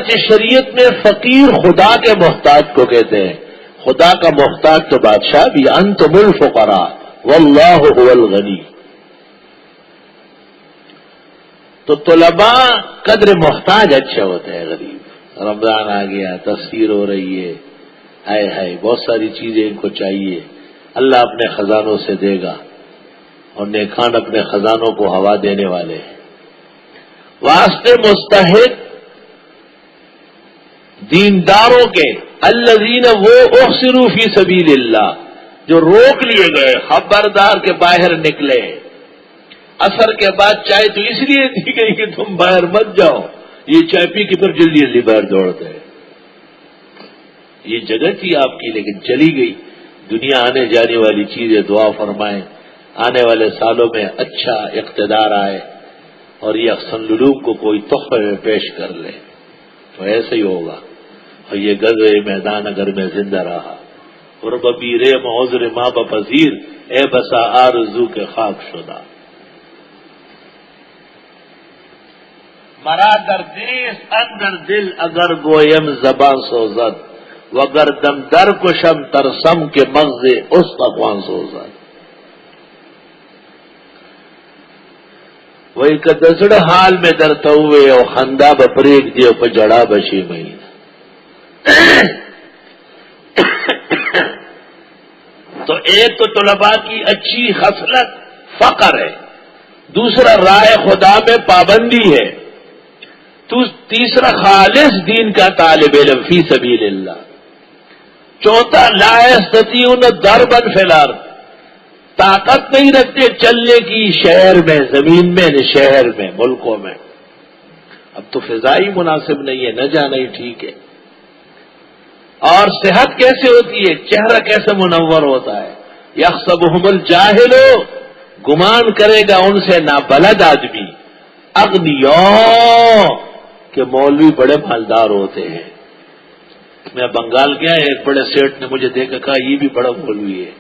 کہ شریعت میں فقیر خدا کے محتاج کو کہتے ہیں. خدا کا محتاج تو بادشاہ بھی. انتم الفقراء واللہ هو الغنی. تو طلباء قدر محتاج اچھے ہوتے ہیں. غریب رمضان آ گیا، تفسیر ہو رہی ہے، ہائے ہائے بہت ساری چیزیں ان کو چاہیے. اللہ اپنے خزانوں سے دے گا اور نیکان اپنے خزانوں کو ہوا دینے والے ہیں. واسطے مستحق دینداروں کے الذین وہ احصروا فی سبیل اللہ جو روک لیے گئے، خبردار کے باہر نکلے. عصر کے بعد چائے تو اس لیے دی گئی کہ تم باہر مت جاؤ. یہ چائے پی کے پھر جلدی جلدی باہر دوڑتے ہیں. یہ جگہ تھی آپ کی لیکن چلی گئی. دنیا آنے جانے والی چیز ہے. دعا فرمائیں آنے والے سالوں میں اچھا اقتدار آئے اور یہ احسن العلوم کو کوئی تحفے میں پیش کر لے تو ایسے ہی ہوگا. اور یہ غزوہ میدان اگر میں زندہ رہا اور ببیر معذر ماں بپذیر اے بسا آرزو کے خاک شدہ. مرا در دیس اندر دل اگر گویم زبان سوزد وگر دم در کشم ترسم کے مغز اس تقوان سوزد. وہی کدسڑ حال میں درتا ہوئے اور خندہ بپریک دیو پہ جڑا بشی مہینہ. تو ایک تو طلباء کی اچھی خصلت فقر ہے، دوسرا رائے خدا میں پابندی ہے، تیسرا خالص دین کا طالب علم فی سبیل اللہ، چوتھا لا یستطیعون ضربا فی الارض طاقت نہیں رکھتے چلنے کی شہر میں، زمین میں، شہر میں، ملکوں میں. اب تو فضائی مناسب نہیں ہے، نہ جانا ہی ٹھیک ہے. اور صحت کیسے ہوتی ہے، چہرہ کیسے منور ہوتا ہے. یحسبہم الجاہل گمان کرے گا ان سے نابلد آدمی اغنیاء کہ مولوی بڑے مالدار ہوتے ہیں. میں بنگال گیا، ایک بڑے سیٹ نے مجھے دیکھا کہا یہ بھی بڑا مولوی ہے.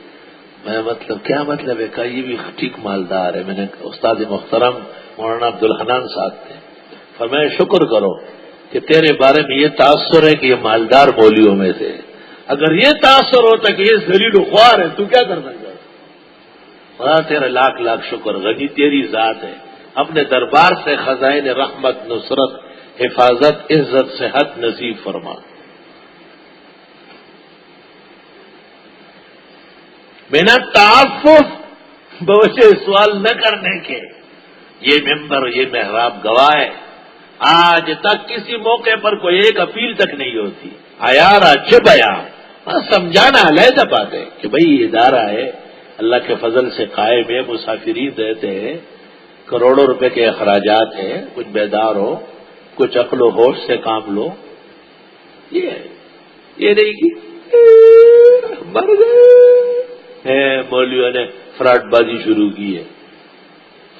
میں مطلب کیا مطلب ہے؟ کہا یہ بھی ٹھیک مالدار ہے. میں نے استاد محترم مولانا عبدالحنان صاحب تھے، فرمایا شکر کرو کہ تیرے بارے میں یہ تاثر ہے کہ یہ مالدار مولویوں میں سے. اگر یہ تاثر ہوتا کہ یہ ذلیل و خوار ہے تو کیا کرنا چاہتا؟ خدا تیرا لاکھ لاکھ شکر، غنی تیری ذات ہے. اپنے دربار سے خزائن رحمت، نصرت، حفاظت، عزت، صحت نصیب فرما. بنا تعفف بوجہ سوال نہ کرنے کے یہ ممبر، یہ محراب گواہ ہے. آج تک کسی موقع پر کوئی ایک اپیل تک نہیں ہوتی. آیارا چپ آیا سمجھانا علیحدہ بات ہے کہ بھئی یہ ادارہ ہے، اللہ کے فضل سے قائم ہے، مسافرین رہتے ہیں، کروڑوں روپے کے اخراجات ہیں. کچھ بیدار ہو، کچھ عقل و ہوش سے کام لو. یہ نہیں کہ مر گئے. مولویوں نے فراڈ بازی شروع کی ہے،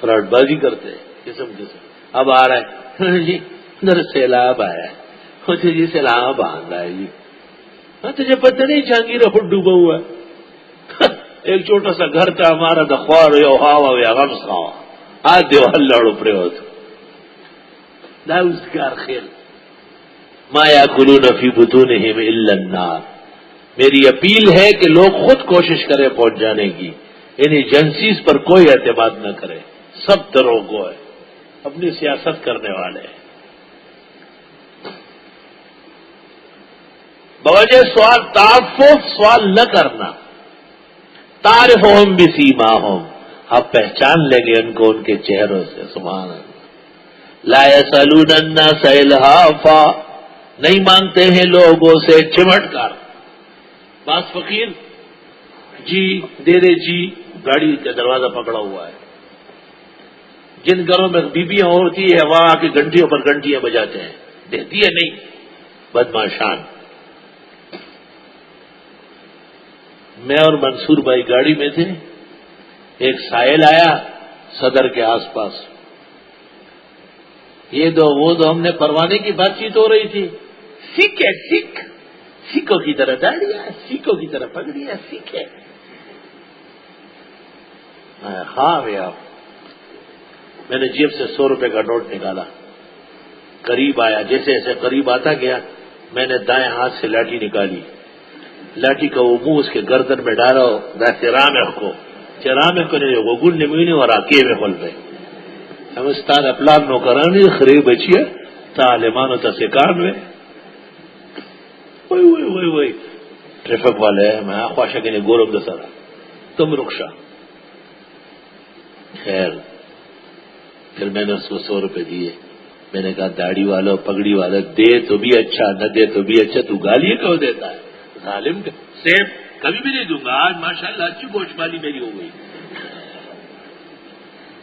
فراڈ بازی کرتے ہیں قسم قسم. اب آ رہا ہے جی ادھر سیلاب آیا ہے، جی سیلاب آ رہا ہے جی. تجھے پتہ نہیں جہانگیر اپن ڈوبا ہوا ہے. ایک چھوٹا سا گھر تھا ہمارا، دخوار ہوا غم خواہ آج دیوال لڑ اپڑے ہوتے دار خیل ما یاکلون فی بطونہم الا النار. میری اپیل ہے کہ لوگ خود کوشش کریں پہنچ جانے کی. ان ایجنسیز پر کوئی اعتماد نہ کرے، سب دروغ ہے، اپنی سیاست کرنے والے ہیں. بوجہ سوال تعفف سوال نہ کرنا. تعرفہم بسیماہم آپ پہچان لیں گے ان کو ان کے چہروں سے. سبحان اللہ. لا یسألون الناس الہافا نہیں مانگتے ہیں لوگوں سے چمٹ کر. بعض فقیر جی دے دے جی، گاڑی کا دروازہ پکڑا ہوا ہے. جن گھروں میں بیویاں ہوتی ہے وہاں آ کے گھنٹیوں پر گھنٹیاں بجاتے ہیں، دیتی ہے نہیں، بدماشان. میں اور منصور بھائی گاڑی میں تھے، ایک سائل آیا صدر کے آس پاس. یہ دو وہ دو، ہم نے پروانے کی بات چیت ہو رہی تھی. سکھ ہے سکھ، سکھوں کی طرح داڑیاں، سکھوں کی طرح پگڑیاں، سکھ ہے. ہاں بھیا. میں نے جیب سے 100 روپے کا نوٹ نکالا. قریب آیا، جیسے ایسے قریب آتا گیا میں نے دائیں ہاتھ سے لاٹھی نکالی، لاٹھی کا وہ منہ اس کے گردن میں ڈالا، رامخ کو نے وگل نمینی اور آکے میں کھول رہے ہم استاد اپلاب نو کرانی خریب بچیا تعلیمانو تسکان میں وہی ٹریفک والے میں خواہشہ کے لیے گورم دسرا تم رخشا. خیر پھر میں نے اس کو 100 روپے دیے. میں نے کہا داڑھی والا پگڑی والا دے تو بھی اچھا نہ دے تو بھی اچھا، تو گالی کیوں دیتا ہے ظالم؟ سیب کبھی بھی نہیں دوں گا. آج ماشاءاللہ اچھی گوشت مالی میری ہو گئی.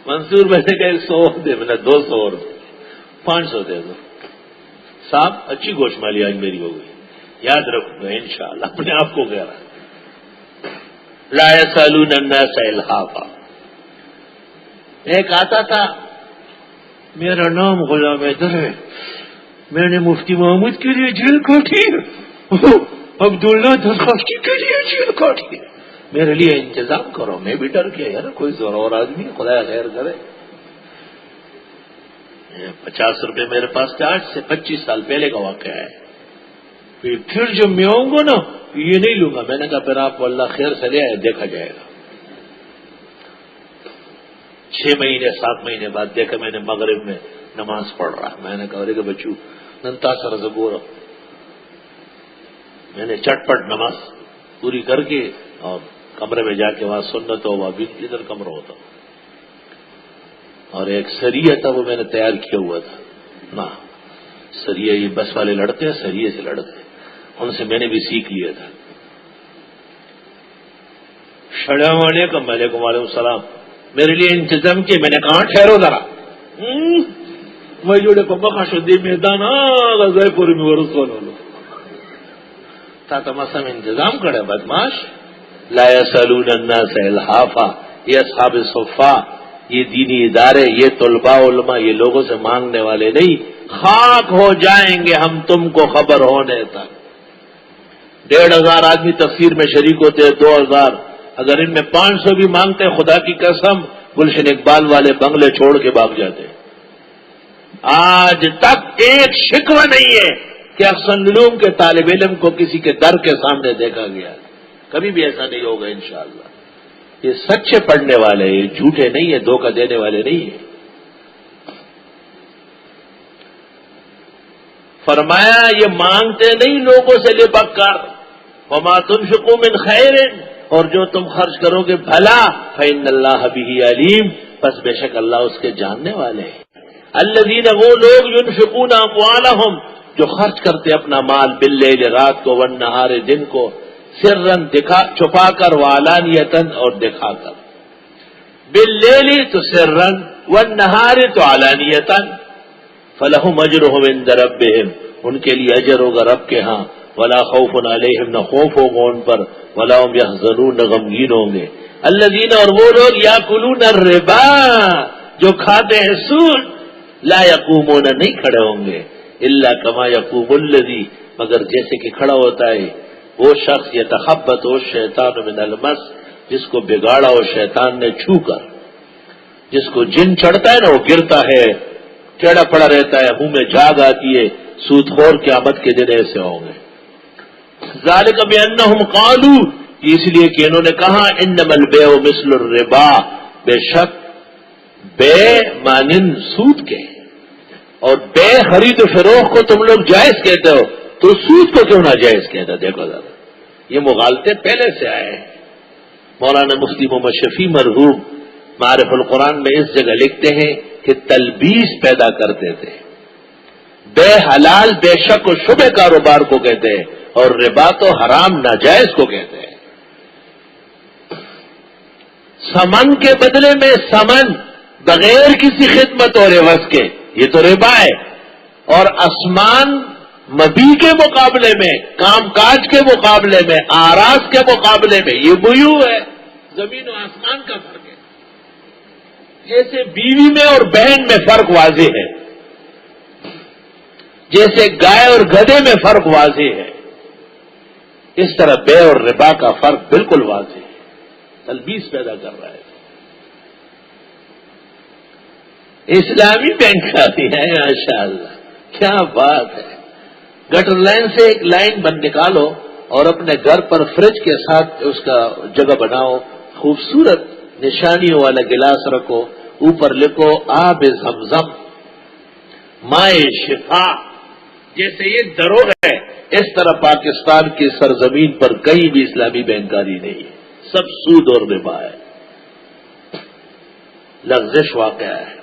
منصور میں نے کہا 100 دے، میں نے 200 اور 500 دے دو صاحب، اچھی گوشت مالی آج میری ہو گئی. یاد رکھوں گا انشاءاللہ، اپنے آپ کو کہہ رہا. لا یسألون الناس الحافا. ایک آتا تھا، میرا نام غلام حیدر ہے، میں نے مفتی محمود کے لیے جیل کاٹی ہے، عبداللہ درخواستی کے لیے جیل کاٹی ہے، میرے لیے انتظام کرو. میں بھی ڈر گیا یار، کوئی ضرور آدمی خدا خیر کرے. 50 روپے میرے پاس تھے، آج سے 25 سال پہلے کا واقعہ ہے. پھر جب میں آؤں گا نا یہ نہیں لوں گا. میں نے کہا پھر آپ کو اللہ خیر سے لے آئے، دیکھا جائے گا. 6 مہینے 7 مہینے بعد دیکھا میں نے مغرب میں نماز پڑھ رہا. میں نے کہا ارے کہ بچو ننتا سر زبور، میں نے چٹپٹ نماز پوری کر کے اور کمرے میں جا کے وہاں سنت ہو، وہاں بھی ادھر کمرہ ہوتا اور ایک سریہ تھا وہ میں نے تیار کیا ہوا تھا. نہ سریہ یہ بس والے لڑتے ہیں، سریہ سے لڑتے ہیں، ان سے میں نے بھی سیکھ لیا تھا. السلام علیکم. وعلیکم السلام. میرے لیے انتظام کیے. میں نے کہا ٹھہرو ذرا، میں جوڑے کو بخا شدی میدان غزہ پوری میں ورسول ہو تا تماسم انتظام کرے بدماش. لا یسألون الناس الحافا. یہ اصحاب صفا، یہ دینی ادارے، یہ طلباء علماء، یہ لوگوں سے مانگنے والے نہیں. خاک ہو جائیں گے ہم تم کو خبر ہونے تک. 1,500 آدمی تفسیر میں شریک ہوتے ہیں، 2,000. اگر ان میں 500 بھی مانگتے ہیں خدا کی قسم گلشن اقبال والے بنگلے چھوڑ کے بھاگ جاتے. آج تک ایک شکوہ نہیں ہے کہ احسن علوم کے طالب علم کو کسی کے در کے سامنے دیکھا گیا. کبھی بھی ایسا نہیں ہوگا انشاءاللہ. یہ سچے پڑھنے والے، یہ جھوٹے نہیں ہیں، دھوکہ دینے والے نہیں ہیں. فرمایا یہ مانگتے نہیں لوگوں سے لپک کر. وما تنفقوا من خیر، اور جو تم خرچ کرو گے بھلا، فإن اللہ بہ علیم، پس بے شک اللہ اس کے جاننے والے ہیں. الذین، وہ لوگ ينفقون اموالہم، جو خرچ کرتے اپنا مال، باللیل، رات کو، والنہار، دن کو، سرن، چھپا کر، وعلانیتن، اور دکھا کر. باللیل تو سرن، والنہار تو علانیتن. فلہم اجرہم عند ربہم، ان کے لیے اجر ہوگا رب کے ہاں. ولا خوف علیہم، نہ خوف ہوگا ان پر. ولا هم یحزنون، نہ غمگین ہوں گے. الذین، اور وہ لوگ یاکلون الربا، جو کھاتے ہیں سود. لا یقومون، نہیں کھڑے ہوں گے. الا کما یقوم الذی، مگر جیسے کہ کھڑا ہوتا ہے وہ شخص یتخبط الشیطان من المس، جس کو بگاڑا ہو شیطان نے چھو کر. جس کو جن چڑھتا ہے نا وہ گرتا ہے، ٹیڑھا پڑا رہتا ہے، منہ میں جھاگ آتی ہے. سود خور قیامت کے دن ایسے ہوں گے. ذالک بانہم قالوا، اس لیے کہ انہوں نے کہا انما البیع مثل الربا، بے شک بے مانند سود کے. اور بے خرید و فروخت کو تم لوگ جائز کہتے ہو تو سود کو کیوں نہ جائز کہتا؟ دیکھو ذرا، یہ مغالطے پہلے سے آئے ہیں. مولانا مفتی محمد شفیع مرحوم معارف القرآن میں اس جگہ لکھتے ہیں کہ تلبیس پیدا کرتے تھے. بے حلال بے شک و شبہ کاروبار کو کہتے ہیں، اور ربا تو حرام ناجائز کو کہتے ہیں. سمن کے بدلے میں سمن، بغیر کسی خدمت اور عوض کے، یہ تو ربا ہے. اور آسمان مبی کے مقابلے میں، کام کاج کے مقابلے میں، آراز کے مقابلے میں یہ بیوع ہے. زمین و آسمان کا فرق ہے. جیسے بیوی میں اور بہن میں فرق واضح ہے، جیسے گائے اور گدھے میں فرق واضح ہے، اس طرح بے اور ربا کا فرق بالکل واضح ہے. تلبیس پیدا کر رہا ہے. اسلامی بینک آتی ہے ماشاءاللہ، کیا بات ہے. گٹر لائن سے ایک لائن بن نکالو اور اپنے گھر پر فریج کے ساتھ اس کا جگہ بناؤ, خوبصورت نشانیوں والا گلاس رکھو, اوپر لکھو آب زمزم مائے شفا. جیسے یہ دروغ ہے, اس طرح پاکستان کی سرزمین پر کہیں بھی اسلامی بینکاری نہیں ہے, سب سود اور ربا ہے. لغزش واقعہ ہے.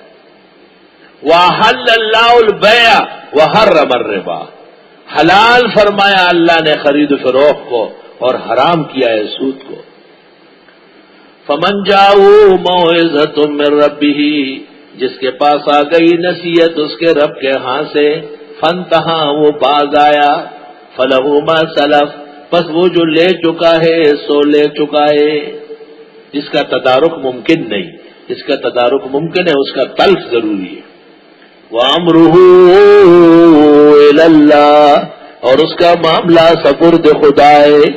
وَأَحَلَّ اللَّهُ الْبَيْعَ وَحَرَّمَ الرِّبَا, حلال فرمایا اللہ نے خرید و فروخت کو اور حرام کیا ہے سود کو. فَمَنْ جَاءَهُ مَوْعِظَةٌ مِّن رَّبِّهِ, جس کے پاس آ گئی نصیحت اس کے رب کے ہاں سے, فَانْتَهَا وہ باز آیا, فَلَهُ مَا سَلَفَ پس وہ جو لے چکا ہے سو لے چکا ہے. اس کا تدارک ممکن نہیں, اس کا تدارک ممکن ہے, اس کا تلف ضروری ہے. وَأَمْرُهُ إِلَى اللَّهِ اور اس کا معاملہ سپرد خدا ہے.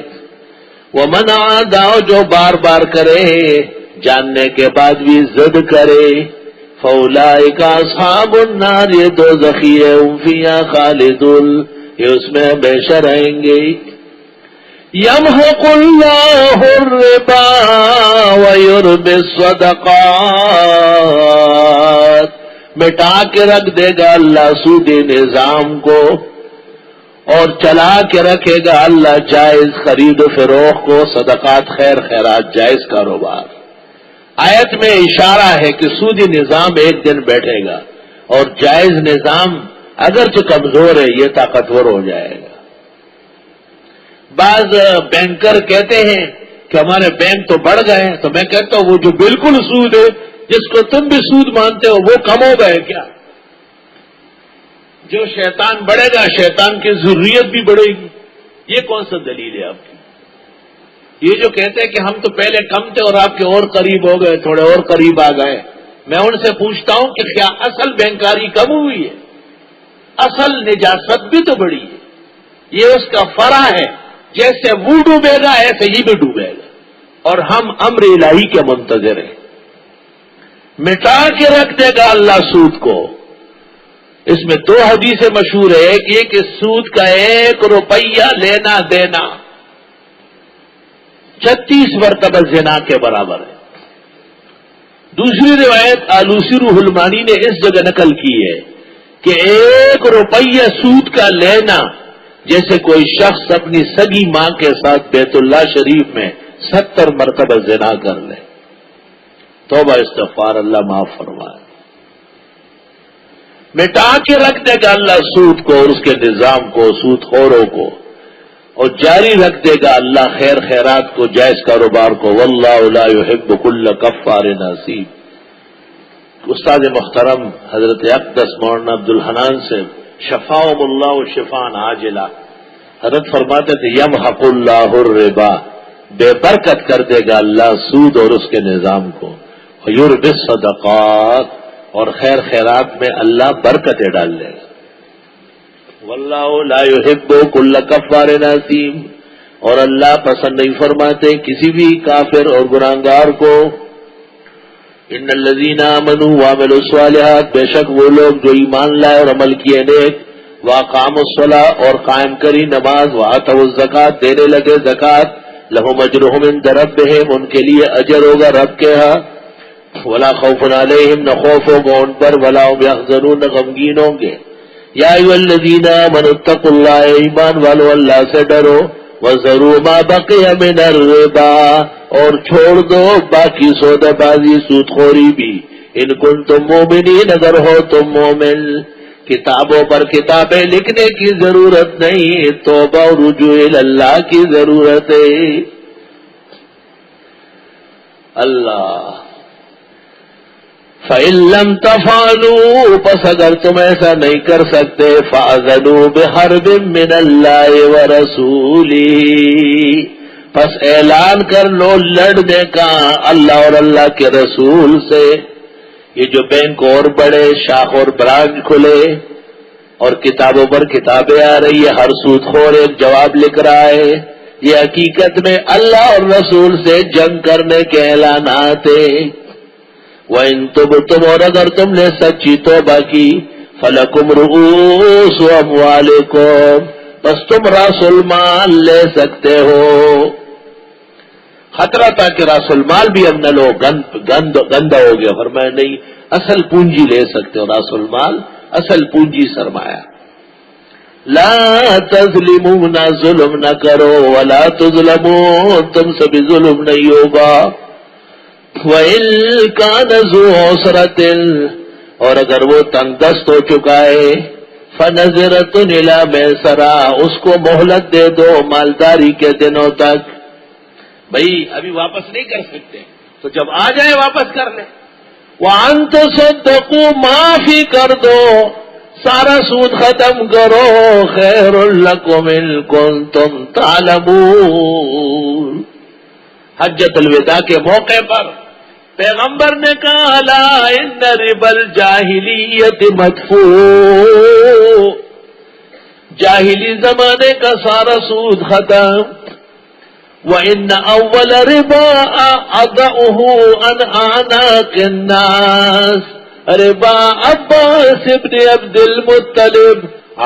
وَمَنْ عَادَ جو بار بار کرے جاننے کے بعد بھی ضد کرے, فَأُولَٰئِكَ أَصْحَابُ النَّارِ یہ دوزخی ہے, هُمْ فِيهَا خَالِدُونَ یہ اس میں ہمیشہ رہیں گے. يَمْحَقُ اللَّهُ الرِّبَا وَيُرْبِي الصَّدَقَاتِ مٹا کے رکھ دے گا اللہ سودی نظام کو, اور چلا کے رکھے گا اللہ جائز خرید و فروخت کو, صدقات خیر خیرات جائز کاروبار. آیت میں اشارہ ہے کہ سودی نظام ایک دن بیٹھے گا اور جائز نظام اگرچہ کمزور ہے یہ طاقتور ہو جائے گا. بعض بینکر کہتے ہیں کہ ہمارے بینک تو بڑھ گئے ہیں, تو میں کہتا ہوں وہ جو بالکل سود ہے جس کو تم بھی سود مانتے ہو وہ کم ہو گئے کیا؟ جو شیطان بڑھے گا شیطان کی ضروریت بھی بڑھے گی. یہ کون سا دلیل ہے آپ کی؟ یہ جو کہتے ہیں کہ ہم تو پہلے کم تھے اور آپ کے اور قریب ہو گئے, تھوڑے اور قریب آ گئے, میں ان سے پوچھتا ہوں کہ کیا اصل بینکاری کم ہوئی ہے؟ اصل نجاست بھی تو بڑی ہے. یہ اس کا فرع ہے, جیسے وہ ڈوبے گا ایسے ہی بھی ڈوبے گا, اور ہم امر الہی کے منتظر ہیں. مٹا کے رکھ دے گا اللہ سود کو. اس میں دو حدیثیں مشہور ہے, ایک یہ کہ سود کا 1 روپیہ لینا دینا 36 مرتبہ زنا کے برابر ہے. دوسری روایت آلوسی روح المانی نے اس جگہ نقل کی ہے کہ 1 روپیہ سود کا لینا جیسے کوئی شخص اپنی سگی ماں کے ساتھ بیت اللہ شریف میں 70 مرتبہ زنا کر لے. توبہ استغفار, اللہ معاف فرمائے. مٹا کے رکھ دے گا اللہ سود کو اور اس کے نظام کو, سود خوروں کو, اور جاری رکھ دے گا اللہ خیر خیرات کو, جائز کاروبار کو. واللہ لا يحب كل کفار نصیب. استاد محترم حضرت اقدس مولانا عبدالحنان سے شفاهم اللہ شفاء عاجلہ حضرت فرماتے تھے یمحق اللہ الربا بے برکت کر دے گا اللہ سود اور اس کے نظام کو, ویربی الصدقات اور خیر خیرات میں اللہ برکتیں ڈال دے گا. واللہ لا يحب كل کفار نصیم اور اللہ پسند نہیں فرماتے کسی بھی کافر اور گناہگار کو. ان الذین آمنوا وعملوا الصالحات بے شک وہ لوگ جو ایمان لائے اور عمل کیے نیک, واقاموا الصلاۃ اور قائم کری نماز, وآتوا الزکات دینے لگے زکات, لہم اجرہم عند ربہم ان کے لیے اجر ہوگا رب کے ہاں, ولا خوف علیہم نہ خوف ہوگا ان پر, ولا هم یحزنون نہ غمگین ہوں گے. یا ایھا الذین آمنوا اتقوا اللہ ایمان والو اللہ سے ڈرو, وذروا ما بقی من الربا اور چھوڑ دو باقی سودہ بازی سود خوری بھی, ان کنتم مومنین اگر ہو تم مومن. کتابوں پر کتابیں لکھنے کی ضرورت نہیں, توبہ و رجوع اللہ کی ضرورت ہے. اللہ فَإِن لَّمْ تَفْعَلُوا پس اگر تم ایسا نہیں کر سکتے, فَأَذَنُوا بِحَرْبٍ مِّنَ اللَّهِ وَرَسُولِهِ پس اعلان کر لو لڑنے کا اللہ اور اللہ کے رسول سے. یہ جو بینک اور بڑے شاخ اور برانچ کھلے اور کتابوں پر کتابیں آ رہی ہے, ہر سود خور ایک جواب لکھ رہا ہے, یہ حقیقت میں اللہ اور رسول سے جنگ کرنے کے اعلانات ہیں. وَإِن تُبْتُمْ اور اگر تم نے سچی توبہ کی, فَلَكُمْ رُؤُوسُ أَمْوَالِكُمْ، بس تم راس المال لے سکتے ہو۔ خطرہ تھا کہ راس المال بھی ہم نہ لو، گندہ ہو گیا، فرمایا نہیں، اصل پونجی لے سکتے ہو، راس المال اصل پونجی سرمایہ۔ لا تظلمون، ظلم نہ کرو، ولا تظلمون، تم سے بھی ظلم نہیں ہوگا۔ وَإِن كَانَ ذُو عُسْرَةٍ، اور اگر وہ تنگ دست ہو چکا ہے، فَنَظِرَةٌ إِلَىٰ مَيْسَرَةٍ، اس کو مہلت دے دو مالداری کے دنوں تک۔ بھائی ابھی واپس نہیں کر سکتے تو جب آ جائے واپس کر لیں۔ وَأَن تَصَدَّقُوا، معافی کر دو، سارا سود ختم کرو، خیر لکم ان کنتم تعلمون۔ حجۃ الوداع کے موقع پر پیغمبر نے کہا لا ان ربا الجاہلیت مدفوع، جاہلی زمانے کا سارا سود ختم۔ وَإِنَّ أَوَّلَ رِبَا أَضَعُهُ عَنْ أَعْنَاقِ النَّاسِ، ربا عباس ابن عبد المطلب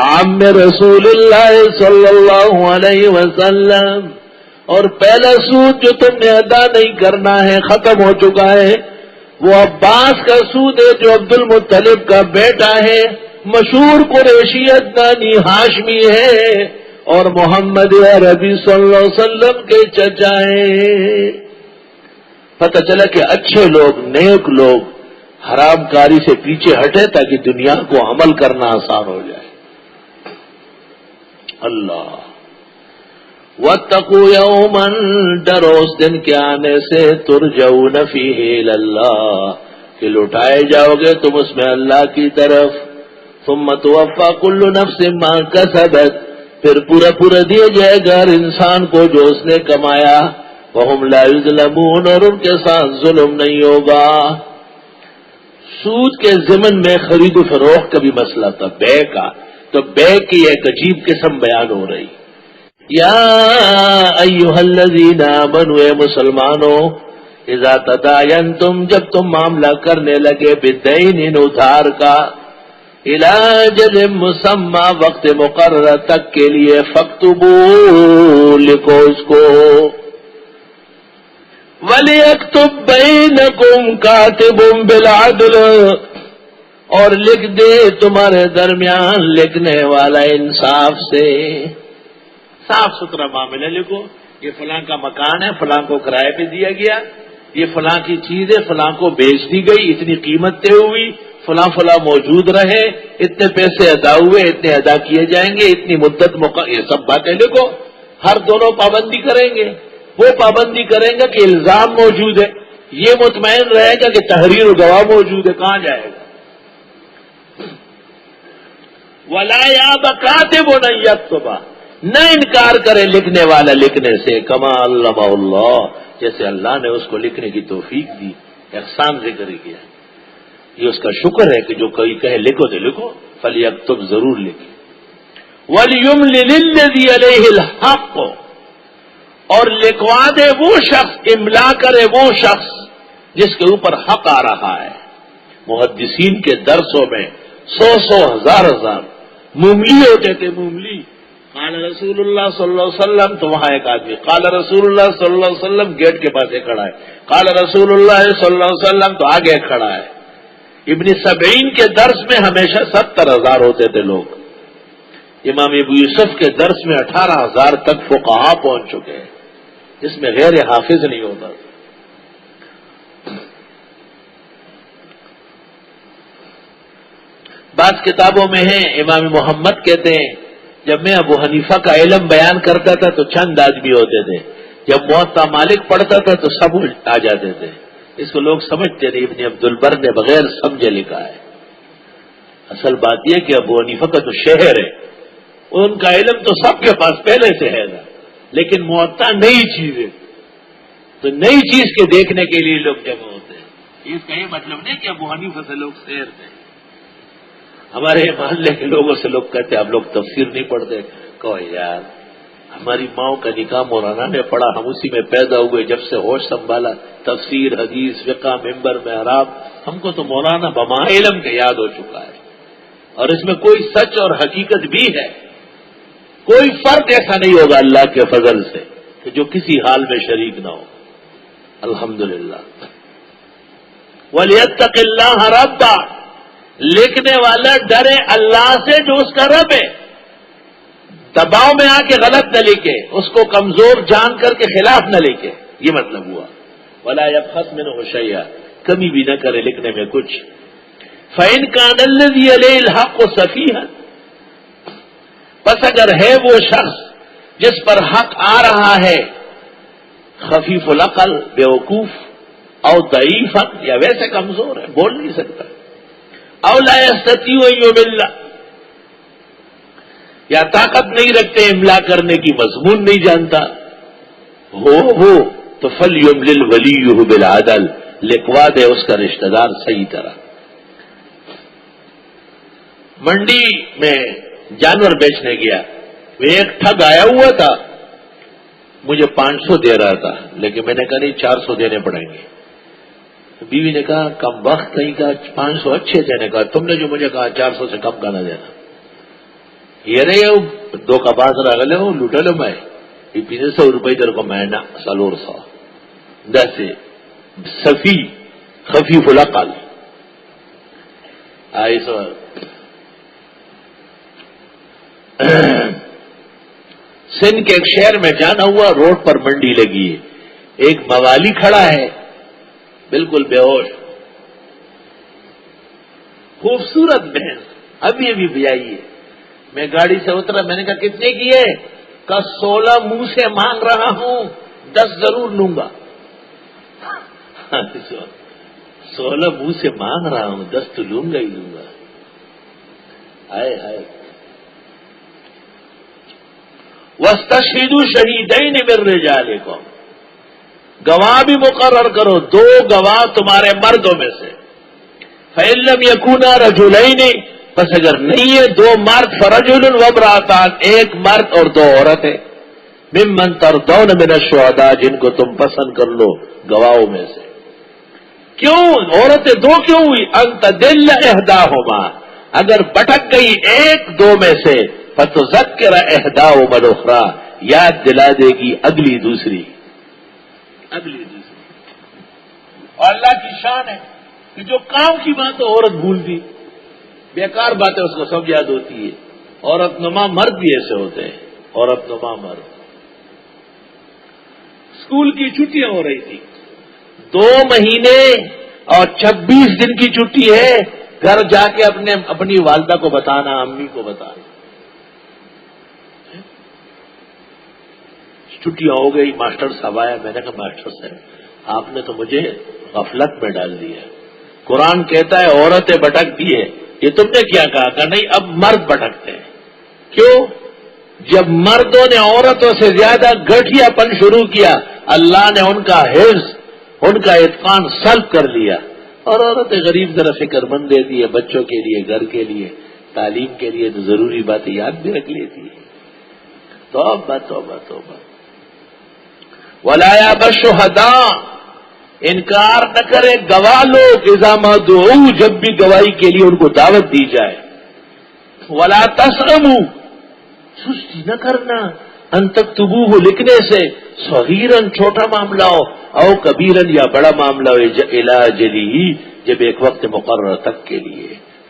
عم رسول اللہ صلی اللہ علیہ وسلم، اور پہلا سود جو تم نے ادا نہیں کرنا ہے ختم ہو چکا ہے، وہ عباس کا سود ہے جو عبد المطلب کا بیٹا ہے، مشہور قریشی عدنانی ہاشمی ہے، اور محمد عربی صلی اللہ علیہ وسلم کے چچا ہیں۔ پتہ چلا کہ اچھے لوگ، نیک لوگ حرام کاری سے پیچھے ہٹے تاکہ دنیا کو عمل کرنا آسان ہو جائے۔ اللہ وَاتَّقُوا يَوْمًا، ڈرو اس دن کے آنے سے، تُرْجَعُونَ فِيهِ إِلَى اللَّهِ، کہ لوٹائے جاؤ گے تم اس میں اللہ کی طرف۔ ثُمَّ تُوَفَّى كُلُّ نَفْسٍ مَا كَسَبَتْ، پھر پورا دیا جائے گا ہر انسان کو جو اس نے کمایا۔ وَهُمْ لَا يُظْلَمُونَ، اور ان کے ساتھ ظلم نہیں ہوگا۔ سود کے ضمن میں خرید و فروخت کا بھی مسئلہ تھا، بے کا، تو بے کی ایک عجیب قسم بیان ہو رہی۔ یا ایھا الذین آمنوا، اے مسلمانوں، اذا تداینتم، جب تم معاملہ کرنے لگے، بدین، ادھار کا، الی اجل مسمی، وقت مقررہ تک کے لیے، فاکتبوا، لکھو اس کو، وَلْيَكْتُبْ بَيْنَكُمْ كَاتِبٌ بِالْعَدْلِ، اور لکھ دے تمہارے درمیان لکھنے والا انصاف سے، صاف ستھرا معاملہ لکھو، یہ فلاں کا مکان ہے، فلاں کو کرائے پہ دیا گیا، یہ فلاں کی چیز ہے، فلاں کو بیچ دی گئی، اتنی قیمت طے ہوئی، فلاں فلاں موجود رہے، اتنے پیسے ادا ہوئے، اتنے ادا کیے جائیں گے، اتنی مدت یہ سب باتیں لکھو۔ ہر دونوں پابندی کریں گے، وہ پابندی کریں گا کہ الزام موجود ہے، یہ مطمئن رہے گا کہ تحریر و گواہ موجود ہے، کہاں جائے گا؟ وَلَا يَأْبَ كَاتِبٌ أَن يَكْتُبَ، نہ انکار کرے لکھنے والا لکھنے سے، کما علمہ اللہ، جیسے اللہ نے اس کو لکھنے کی توفیق دی، احسان ذکر کیا، یہ اس کا شکر ہے کہ جو کوئی کہے لکھو تو لکھو، فَلْيَكْتُبْ، ضرور لکھے۔ وَلْيُمْلِلِ الَّذِي عَلَيْهِ الْحَقُّ، اور لکھوا دے وہ شخص، املا کرے وہ شخص جس کے اوپر حق آ رہا ہے۔ محدثین کے درسوں میں 100 ہزار مملی ہوتے تھے، مملی، قال رسول اللہ صلی اللہ علیہ وسلم، تو وہاں ایک آدمی قال رسول اللہ صلی اللہ علیہ وسلم گیٹ کے پاس ایک کھڑا ہے، قال رسول اللہ صلی اللہ علیہ وسلم تو آگے کھڑا ہے۔ ابن سبعین کے درس میں ہمیشہ 70,000 ہوتے تھے لوگ، امام ابو یوسف کے درس میں 18,000 تک فقہا پہنچ چکے ہیں، جس میں غیر حافظ نہیں ہوتا۔ بعض کتابوں میں ہیں، امام محمد کہتے ہیں جب میں ابو حنیفہ کا علم بیان کرتا تھا تو چند آدمی ہوتے تھے، جب موطا مالک پڑھتا تھا تو سب آ جاتے تھے۔ اس کو لوگ سمجھتے نہیں، ابن عبد البر نے بغیر سمجھے لکھا ہے۔ اصل بات یہ کہ ابو حنیفہ کا تو شہر ہے، ان کا علم تو سب کے پاس پہلے سے ہے نا، لیکن موطا نئی چیز ہے، تو نئی چیز کے دیکھنے کے لیے لوگ جمع ہوتے ہیں۔ اس کا یہ مطلب نہیں کہ ابو حنیفہ سے لوگ شہر تھے۔ ہمارے محلے کے لوگوں سے لوگ کہتے ہیں آپ لوگ تفسیر نہیں پڑھتے، کہو یار ہماری ماؤں کا نکاح مولانا نے پڑھا، ہم اسی میں پیدا ہوئے، جب سے ہوش سنبھالا تفسیر، حدیث، فقہ، منبر، محراب، ہم کو تو مولانا بما علم کے یاد ہو چکا ہے۔ اور اس میں کوئی سچ اور حقیقت بھی ہے. کوئی فرد ایسا نہیں ہوگا اللہ کے فضل سے کہ جو کسی حال میں شریک نہ ہو. الحمدللہ. وَلْيَتَّقِ اللَّهَ رَبًّا، لکھنے والا ڈرے اللہ سے جو اس کا رب ہے. دباؤ میں آ کے غلط نہ لکھے، اس کو کمزور جان کر کے خلاف نہ لکھے، یہ مطلب ہوا. وَلَا يَبْخَسْ مِنْهُ شَيْئًا، کمی بھی نہ کرے لکھنے میں کچھ. فَإِنْ كَانَ الَّذِي عَلَيْهِ الْحَقُّ سَفِيهًا، پس اگر ہے وہ شخص جس پر حق آ رہا ہے خفیف العقل، بیوقوف، او ضعیفا، یا ویسے کمزور ہے بول نہیں سکتا، او لا یستطیع ان یملا، یا طاقت نہیں رکھتے املا کرنے کی، مضمون نہیں جانتا ہو تو فلیملل ولیہ بالعدل، لکھوا دے اس کا رشتہ دار صحیح طرح. منڈی میں جانور بیچنے گیا، ایک ٹھگ آیا ہوا تھا، مجھے 500 دے رہا تھا، لیکن میں نے کہا نہیں 400 دینے پڑیں گے. بیوی نے کہا کم وقت کہیں کہا 500 اچھے دینے کا، تم نے جو مجھے کہا 400 سے کم کا نہ دینا. یہ رہے دو کا باز راگلے ہو لوٹا لو میں یہ 500 روپئے در کو میں نا سالور سا جیسے صفی خفیف العقل. ایسا سندھ کے ایک شہر میں جانا ہوا، روڈ پر منڈی لگی ہے، ایک موالی کھڑا ہے بالکل بے ہوش، خوبصورت بھینس ابھی ابھی بیائی ہے. میں گاڑی سے اترا، میں نے کہا کتنے کی ہے؟ کہا 16 منہ سے مانگ رہا ہوں، 10 ضرور لوں گا. 16 منہ سے مانگ رہا ہوں، 10 تو لوں گا ہی لوں گا. ہائے ہائے. وَاسْتَشْهِدُوا شَهِيدَيْنِ مِن رِّجَالِكُمْ، گواہ بھی مقرر کرو 2 گواہ تمہارے مردوں میں سے. فَإِن لَّمْ يَكُونَا رَجُلَيْنِ، پس اگر نہیں ہے 2 مرد، فَرَجُلٌ وَامْرَأَتَانِ، ایک مرد اور 2 عورتیں. مِمَّن تَرْضَوْنَ مِنَ الشُّهَدَاءِ، جن کو تم پسند کر لو گواہوں میں سے. کیوں عورتیں 2 کیوں ہوئی؟ أَن تَدِلَّ إِحْدَاهُمَا، اگر بٹک گئی ایک 2 میں سے، فَتُذَكِّرَ إِحْدَاهُمَا الْأُخْرَىٰ، یاد دلا دے گی اگلی دوسری. اور اللہ کی شان ہے کہ جو کام کی بات عورت بھولتی، بیکار باتیں اس کو سب یاد ہوتی ہے. عورت نما مرد بھی ایسے ہوتے ہیں، عورت نما مرد. اسکول کی چھٹیاں ہو رہی تھی، 2 مہینے اور 26 دن کی چھٹی ہے، گھر جا کے اپنی والدہ کو بتانا، امی کو بتانا. چھٹیاں ہو گئی، ماسٹر صاحب آیا، میں نے کہا ماسٹر صاحب آپ نے تو مجھے غفلت میں ڈال دیا. قرآن کہتا ہے عورتیں بھٹکتی ہے، یہ تم نے کیا کہا؟ کہ نہیں اب مرد بھٹکتے ہیں. کیوں؟ جب مردوں نے عورتوں سے زیادہ گٹھیا پن شروع کیا، اللہ نے ان کا حفظ، ان کا اتقان سلب کر لیا، اور عورتیں غریب ذرا فکر مند دیتی ہے بچوں کے لیے، گھر کے لیے، تعلیم کے لیے، تو ضروری باتیں یاد بھی رکھ لیتی ہے. توبہ توبہ توبہ. وَلَا يَأْبَ الشُّهَدَاءُ، انکار نہ کرے گواہ لوگ، اذا ما دعوا، جب بھی گواہی کے لیے ان کو دعوت دی جائے. وَلَا تَسْأَمُوا، سستی نہ کرنا، ان تکتبوہ، لکھنے سے، صغیراً چھوٹا معاملہ ہو، او کبیراً یا بڑا معاملہ ہو، الی اجلہ، جب ایک وقت مقرر تک کے لیے.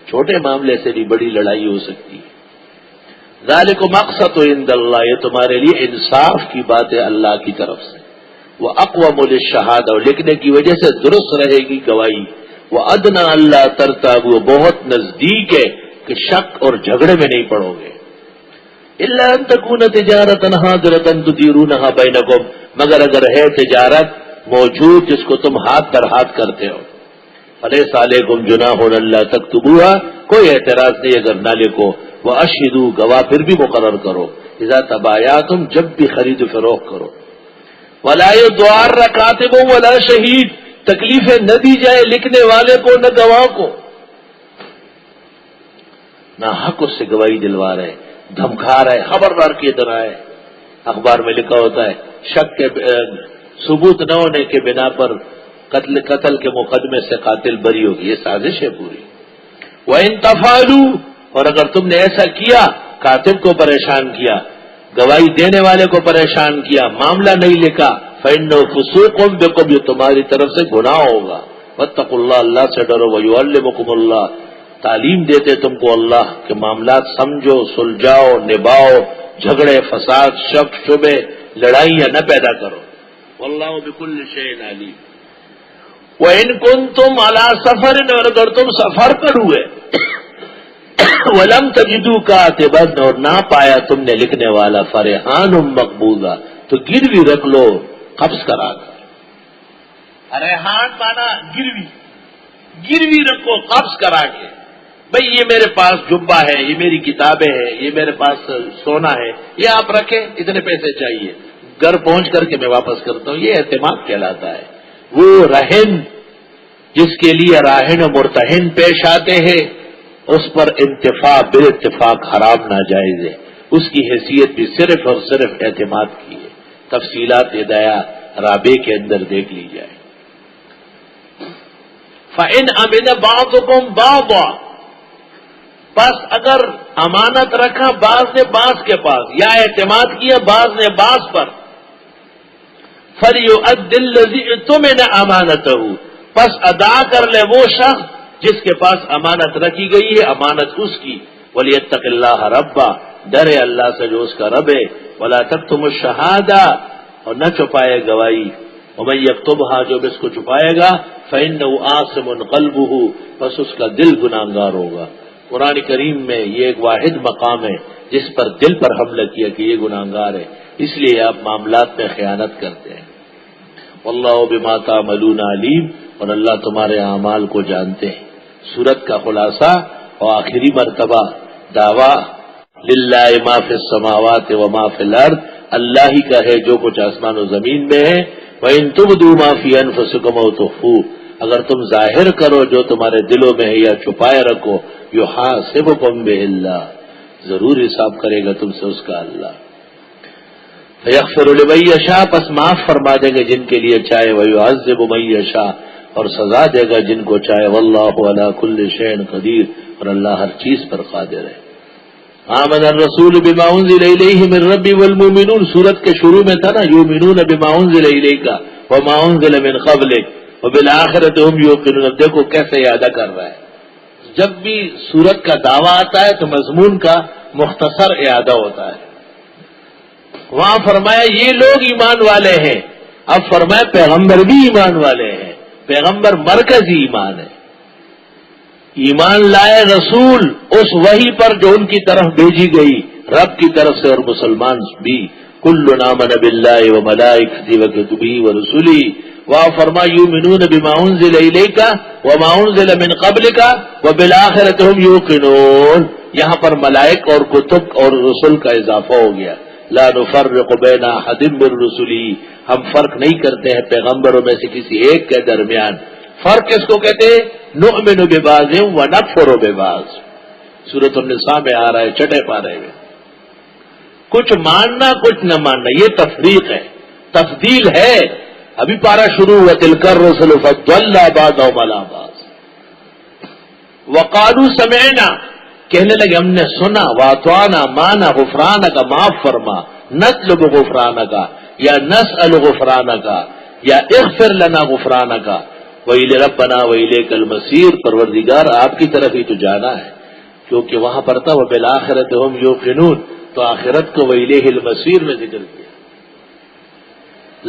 چھوٹے معاملے سے بھی بڑی لڑائی ہو سکتی ہے. ذالکم اقسط عند اللہ، یہ تمہارے لیے انصاف کی بات ہے اللہ کی طرف سے. وہ اقوم للشہادہ، اور لکھنے کی وجہ سے درست رہے گی گواہی. وہ ادنی اللہ ترتابوا، بہت نزدیک ہے کہ شک اور جھگڑے میں نہیں پڑو گے. الا ان تکون تجارۃ حاضرۃ تدیرونھا بینکم، مگر اگر ہے تجارت موجود جس کو تم ہاتھ در ہاتھ کرتے ہو. فلیس علیکم جناح الا تکتبوها، کوئی اعتراض نہیں اگر نہ لکھو. واشہدوا، گواہ پھر بھی مقرر کرو. اذا تبایعتم، جب بھی خرید و فروخت کرو. ولا یضار کاتب ولا شہید، تکلیفیں نہ دی جائے لکھنے والے کو نہ گواہ کو. نہ حق اس سے گواہی دلوا رہے، دھمکا رہے، خبردار کیے طرح ہے. اخبار میں لکھا ہوتا ہے شک کے ثبوت نہ ہونے کے بنا پر قتل کے مقدمے سے قاتل بری ہوگی، یہ سازش ہے پوری. وَإِن تَفْعَلُوا، اور اگر تم نے ایسا کیا، کاتب کو پریشان کیا، گواہی دینے والے کو پریشان کیا، معاملہ نہیں لکھا، فَإِنَّهُ فُسُوقٌ بِكُمْ، یہ تمہاری طرف سے گناہ ہوگا۔ وَاتَّقُوا اللَّهَ، اللہ سے ڈرو، وَيُعَلِّمُكُمُ اللَّهُ، تعلیم دیتے تم کو اللہ کہ معاملات سمجھو، سلجھاؤ، نبھاؤ، جھگڑے، فساد، شک، شبہ، لڑائیاں نہ پیدا کرو۔ وَاللَّهُ بِكُلِّ شَيْءٍ عَلِيمٌ۔ وَإِن كُنتُمْ عَلَىٰ سَفَرٍ، اور اگر تم سفر پر ہوئے، وَلَمْ تَجِدُوا كَاتِبًا، اور نہ پایا تم نے لکھنے والا، فَرِحَانٌ مَقْبُوضًا، تو گروی رکھ لو قبض کرا کر۔ ریحان مانا گروی رکھو قبض کرا کے، بھئی یہ میرے پاس جبہ ہے، یہ میری کتابیں ہیں، یہ میرے پاس سونا ہے، یہ آپ رکھیں، اتنے پیسے چاہیے، گھر پہنچ کر کے میں واپس کرتا ہوں، یہ اعتماد کہلاتا ہے۔ وہ رہن جس کے لیے راہن و مرتہن پیش آتے ہیں، اس پر انتفاع بالاتفاق حرام ناجائز ہے، اس کی حیثیت بھی صرف اور صرف اعتماد کی ہے۔ تفصیلات ہدایات رابع کے اندر دیکھ لی جائے۔ فَإِنْ أَمِنَ بَعْضُكُمْ بَعْضًا، بس اگر امانت رکھا بعض نے بعض کے پاس، یا اعتماد کیا بعض نے بعض پر، فَلْيُؤَدِّ الَّذِي اؤْتُمِنَ أَمَانَتَهُ، پس ادا کر لے وہ شخص جس کے پاس امانت رکھی گئی ہے، امانت اس کی۔ وَلْيَتَّقِ اللَّهَ رَبَّهُ، ڈرے اللہ سے جو اس کا رب ہے۔ وَلَا تَكْتُمُوا الشَّهَادَةَ، اور نہ چھپائے گواہی۔ وَمَن يَكْتُمْهَا، جو اس کو چھپائے گا، فَإِنَّهُ آثِمٌ قَلْبُهُ، پس اس کا دل گناہگار ہوگا۔ قرآن کریم میں یہ ایک واحد مقام ہے جس پر دل پر حملہ کیا کہ یہ گناہگار ہے، اس لیے آپ معاملات میں خیانت کرتے ہیں۔ واللہ بما تعملون علیم، اور اللہ تمہارے اعمال کو جانتے ہیں۔ سورت کا خلاصہ اور آخری مرتبہ دعویٰ للہ ما فی السماوات و ما فی الارض، اللہ ہی کا ہے جو کچھ آسمان و زمین میں ہے۔ وَإِن تُبْدُوا مَا فِي أَنفُسِكُمْ أَوْ تُخْفُوهُ، اگر تم ظاہر کرو جو تمہارے دلوں میں ہے یا چھپائے رکھو، يُحَاسِبُكُم بِهِ اللَّهُ، ضرور حساب کرے گا تم سے اس کا اللہ۔ فَيَغْفِرُ لِمَن يَشَاءُ، پس معاف فرما دے گا جن کے لیے چاہے، وَيُعَذِّبُ مَن يَشَاءُ، اور سزا دے گا جن کو چاہے۔ واللہ علی کل شیء قدیر، اور اللہ ہر چیز پر قادر ہے۔ آمن الرسول بما انزل الیہ من ربی والمؤمنون، سورت کے شروع میں تھا نا، یؤمنون بما انزل الیک وما انزل من قبلک وبالآخرۃ هم یوقنون۔ اب دیکھو کیسے اعادہ کر رہا ہے، جب بھی سورت کا دعویٰ آتا ہے تو مضمون کا مختصر اعادہ ہوتا ہے۔ وہاں فرمایا یہ لوگ ایمان والے ہیں، اب فرمایا پیغمبر بھی ایمان والے ہیں۔ پیغمبر مرکزی ایمان ہے، ایمان لائے رسول اس وحی پر جو ان کی طرف بھیجی گئی رب کی طرف سے، اور مسلمان بھی۔ کل آمن باللہ وملائکتہ وکتبہ ورسلہ، وہاں فرمایا یؤمنون بما انزل الیک وما انزل من قبلک وبالآخرۃ هم یوقنون، یہاں پر ملائک اور کتب اور رسل کا اضافہ ہو گیا۔ لا نفرق بین احد من رسلہ، ہم فرق نہیں کرتے ہیں پیغمبروں میں سے کسی ایک کے درمیان۔ فرق کس کو کہتے ہیں؟ نؤمن ببعض ونکفر ببعض، سورۃ النساء میں آ رہا ہے چھٹے پارے میں۔ کچھ ماننا کچھ نہ ماننا، یہ تفریق ہے، تفضیل ہے۔ ابھی پارا شروع ہوا، تلک الرسل فضلنا بعضهم علی بعض۔ وقالوا سمعنا، کہنے لگے ہم نے سنا، واطعنا مانا، غفرانہ کا معاف فرما، نطلب غفرانہ کا یا نسأل غفرانہ کا یا اغفر لنا غفرانہ کا، وإلی ربنا وإلیک المصیر، پروردگار آپ کی طرف ہی تو جانا ہے، کیونکہ وہاں پر تھا وبالآخرۃ هم یوقنون، تو آخرت کو وإلیہ المصیر میں ذکر کیا۔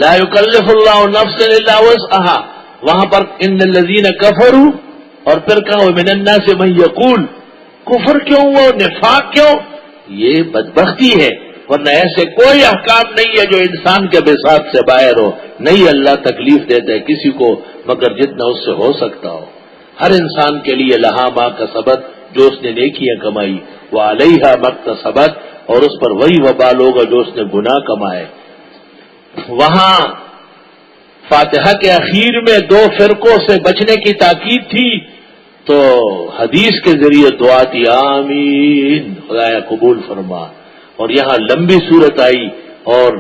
لا یکلف اللہ نفسا الا وسعها، وہاں پر ان الذین کفروا، اور پھر کہا ومن الناس من یقول، کفر کیوں ہوا، نفاق کیوں؟ یہ بدبختی ہے، ورنہ ایسے کوئی احکام نہیں ہے جو انسان کے بساط سے باہر ہو۔ نہیں، اللہ تکلیف دیتا ہے کسی کو مگر جتنا اس سے ہو سکتا ہو۔ ہر انسان کے لیے لہا ما کسبت، جو اس نے نیکیاں کمائی، وعلیہا ما اکتسبت، اور اس پر وہی وبال ہوگا جو اس نے گناہ کمائے۔ وہاں فاتحہ کے اخیر میں دو فرقوں سے بچنے کی تاکید تھی، تو حدیث کے ذریعے دعا تھی آمین، خدایا قبول فرما۔ اور یہاں لمبی صورت آئی اور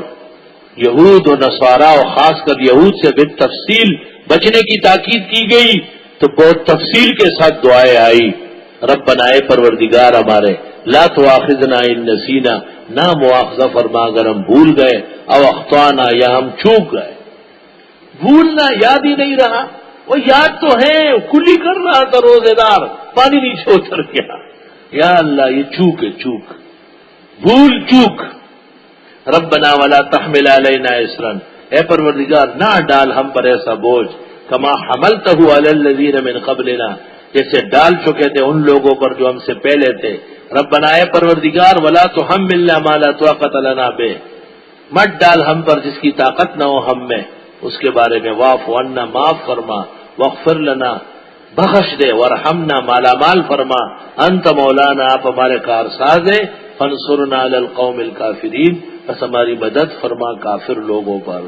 یہود و نصارا، اور خاص کر یہود سے بالتفصیل بچنے کی تاکید کی گئی، تو بہت تفصیل کے ساتھ دعائیں آئی۔ ربنا اے پروردگار ہمارے، لا تؤاخذنا ان نسینا، نہ مواخذہ فرما اگر ہم بھول گئے، او اخطانا یا ہم چوک گئے۔ بھولنا یاد ہی نہیں رہا، وہ یاد تو ہے، کلی کر رہا تھا روزے دار، پانی نیچے اتر گیا۔ یا اللہ یہ چوک ہے، چوک، بھول چوک۔ ربنا ولا تحمل علینا اسرا، اے پروردگار نہ ڈال ہم پر ایسا بوجھ، کما حملتہ علی الذین من قبلنا، جیسے ڈال چکے تھے ان لوگوں پر جو ہم سے پہلے تھے۔ ربنا اے پروردگار ولا تحملنا ما لا طاقت لنا بہ، مت ڈال ہم پر جس کی طاقت نہ ہو ہم میں، اس کے بارے میں واعف عنا، معاف فرما، واغفر لنا، بخش دے، ورحمنا، مالا مال فرما، انت مولانا، آپ ہمارے کارساز ہیں، فانصرنا علی القوم الکافرین، بس ہماری مدد فرما کافر لوگوں پر۔